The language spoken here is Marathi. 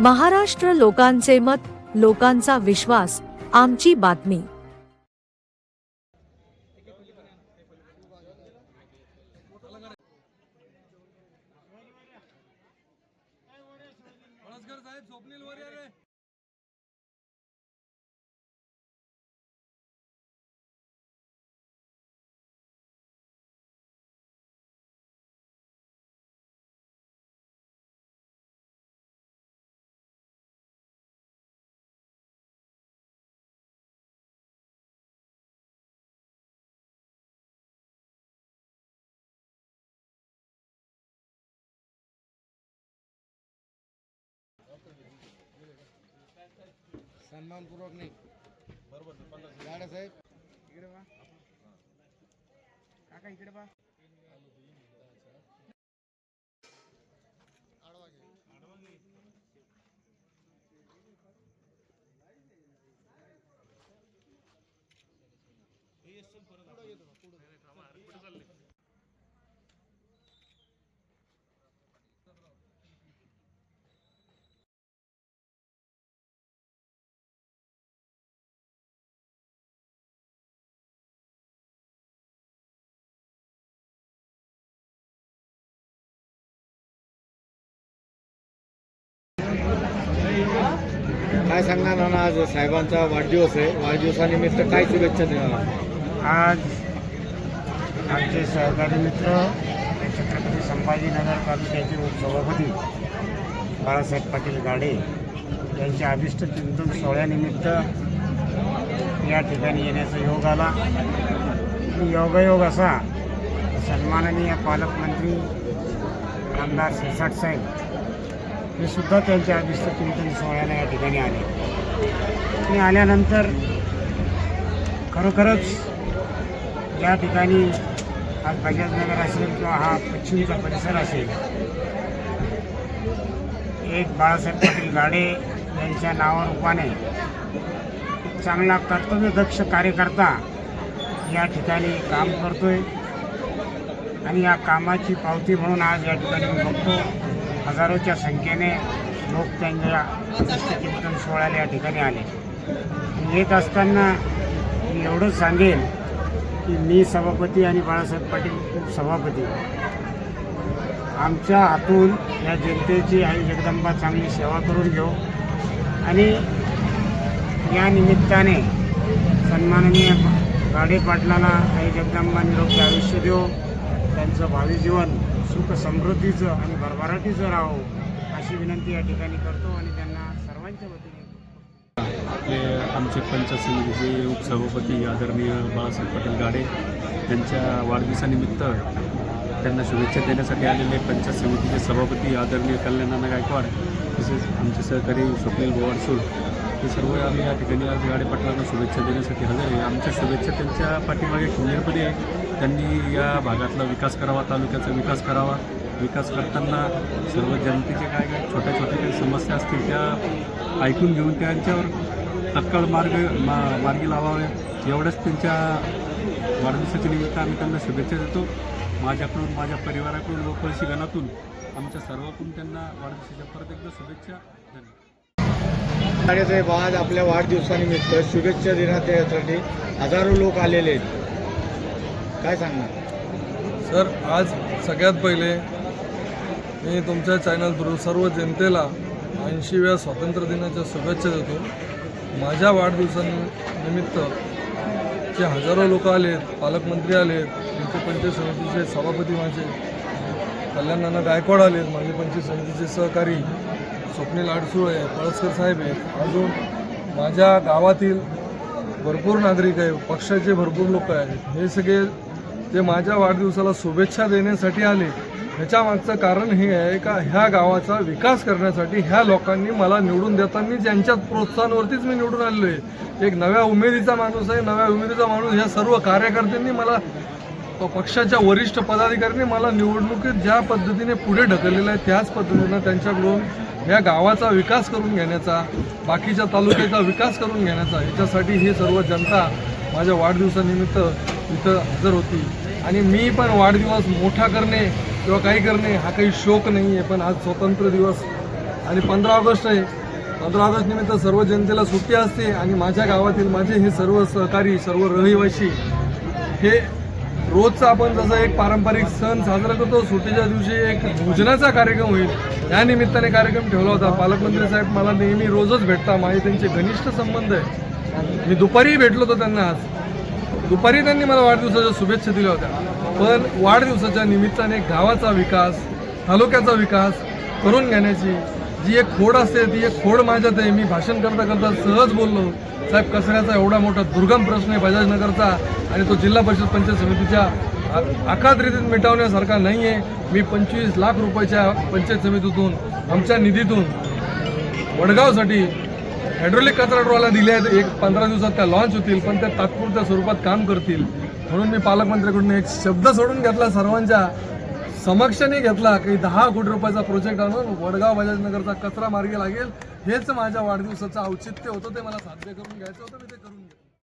महाराष्ट्र लोकांचे मत, लोकांचा विश्वास, आमची बातमी। सन्मानपूर्वक नाही बरोबर गाड्या साहेब इकडे बा काका इकडे बा काय सांगणार ना, आज साहेबांचा वाढदिवस आहे। वाढदिवसानिमित्त काय शुभेच्छा देणार? आज आमचे सहकारी मित्र छत्रपती संभाजीनगर तालुक्याचे उपसभापती बाळासाहेब पाटील गाडे यांच्या अभिष्ट चिंतन सोहळ्यानिमित्त या ठिकाणी येण्याचा योग आला। योगायोग असा, सन्माननीय पालकमंत्री आमदार शिरसाट साहेब हे सुद्धा त्यांच्या अभिष्ट चिंतन सोहळ्याला या ठिकाणी आले आणि आल्यानंतर खरोखरच या ठिकाणी आज बजाजनगर असेल किंवा हा पश्चिमचा परिसर असेल, एक बाळासाहेब पाटील गाडे यांच्या नावारूपाने चांगला कर्तव्यदक्ष कार्यकर्ता या ठिकाणी काम करतोय आणि या कामाची पावती म्हणून आज या ठिकाणी मी बघतो हजारोच्या संख्येने लोक त्यांच्या चिंतन सोहळ्याला या ठिकाणी आले। येत असताना मी एवढंच सांगेन की मी सभापती आणि बाळासाहेब पाटील उपसभापती, आमच्या हातून या जनतेची आई जगदंबा चांगली सेवा करून घेऊ आणि या निमित्ताने सन्माननीय गाडे पाटलांना आई जगदंबा निरोगी आयुष्य देऊ, त्यांचं भावी जीवन सुख समृद्धीचं आणि भरभराटीचं राहो अशी विनंती या ठिकाणी करतो आणि त्यांना सर्वांच्या वतीने आमचे पंचायत समितीचे उपसभापती आदरणीय बाळासाहेब पाटील गाडे यांच्या वाढदिवसानिमित्त त्यांना शुभेच्छा देण्यासाठी आलेले पंचायत समितीचे सभापती आदरणीय कल्याण गायकवाड, तसेच आमचे सहकारी स्वप्नील बोवाडसूळ हे सर्व आम्ही या ठिकाणी आज गाडे पाटलांना शुभेच्छा देण्यासाठी हजर आहे। आमच्या शुभेच्छा त्यांच्या पाठीमागे खंबीरपणे आहे। त्यांनी या भागातला विकास करावा, तालुक्याचा विकास करावा। विकास करताना सर्व जनतेचे काय काय छोट्या काही समस्या असतील त्या ऐकून घेऊन त्यांच्यावर तत्काळ मार्गी लावावे, एवढंच त्यांच्या वाढदिवसाच्या निमित्त आम्ही त्यांना शुभेच्छा देतो। माझ्याकडून, माझ्या परिवाराकडून व पळशी गणातून आमच्या सर्वकडून त्यांना वाढदिवसाच्या परत एकदा शुभेच्छा। धन्यवाद। गाडेसाहेब, आज आपल्या वाढदिवसानिमित्त शुभेच्छा देण्यासाठी हजारो लोक आलेले आहेत, काय सांगणार? सर, आज सगळ्यात पहिले मी तुमच्या चॅनल थ्रू सर्व जनतेला 80व्या स्वातंत्र्य दिनाच्या शुभेच्छा देतो। माझ्या वाढदिवसानिमित्त जे हजारो लोक आलेत, पालकमंत्री आलेत, तुमचे पंचायत समितीचे सभापती माझे कल्याण गायकवाड आलेत, माझे पंचायत समितीचे सहकारी स्वप्नील आडसूळे, पळसकर साहेब आहेत, अजून माझ्या गावातील भरपूर नागरिक आहे, पक्षाचे भरपूर लोक आहेत। हे सगळे जे माझ्या वाढदिवसाला शुभेच्छा देण्यासाठी आले, ह्याच्या मागचं कारण हे आहे का ह्या गावाचा विकास करण्यासाठी ह्या लोकांनी मला निवडून देताना ज्यांच्या प्रोत्साहनावरतीच मी निवडून आलेलो आहे। एक नव्या उमेदीचा माणूस आहे, नव्या उमेदीचा माणूस ह्या सर्व कार्यकर्त्यांनी मला, पक्षाच्या वरिष्ठ पदाधिकाऱ्यांनी मला निवडणुकीत ज्या पद्धतीने पुढे ढकललेलं आहे त्याच पद्धतीनं त्यांच्याकडून या गावाचा विकास करून घेण्याचा, बाकीच्या तालुक्याचा विकास करून घेण्याचा, ह्याच्यासाठी ही सर्व जनता माझ्या वाढदिवसानिमित्त इथं हजर होती। आणि मी पण वाढदिवस मोठा करणे किंवा काही करणे हा काही शौक नाही आहे, पण आज स्वातंत्र्य दिवस आणि 15 ऑगस्ट आहे. 15 ऑगस्ट निमित्त सर्व जनतेला सुट्टी असते आणि माझ्या गावातील माझे हे सर्व सहकारी, सर्व रहिवासी हे रोजचा आपण जसं एक पारंपरिक सण साजरा करतो, सुट्टीच्या दिवशी एक भोजनाचा कार्यक्रम होईल या निमित्ताने कार्यक्रम ठेवला होता. पालकमंत्री साहेब मला नेहमी रोजच भेटता, माझे त्यांचे घनिष्ठ संबंध आहे. मी दुपारीही भेटलो होतो त्यांना. आज दुपारी त्यांनी मला वाढदिवसाच्या शुभेच्छा दिल्या होत्या. पण वाढदिवसाच्या निमित्ताने गावाचा विकास, तालुक्याचा विकास करून घेण्याची जी एक खोड असते ती एक खोड माझ्यात आहे. मी भाषण करता करता सहज बोललो, साहेब कचऱ्याचा एवढा मोठा दुर्गम प्रश्न आहे बजाजनगरचा आणि तो जिल्हा परिषद पंचायत समितीच्या अखात्रीतीत मिटवण्यासारखा नाही आहे. मी 25 लाख रुपयाच्या पंचायत समितीतून आमच्या निधीतून वडगावसाठी हायड्रोलिक कचरा ट्रॉला दिले आहेत. एक 15 दिवसात त्या लॉन्च होतील, पण त्या तात्पुरत्या स्वरूपात काम करतील. म्हणून मी पालकमंत्र्यांकडून एक शब्द सोडून घेतला, सर्वांच्या समक्षाने घेतला की 10 कोटी रुपयाचा प्रोजेक्ट आणून वडगाव बजाजनगरचा कचरा मार्गी लागेल. हेच माझ्या वाढदिवसाचं औचित्य होतं, ते मला साध्य करून घ्यायचं होतं. मी ते करून घेतलं.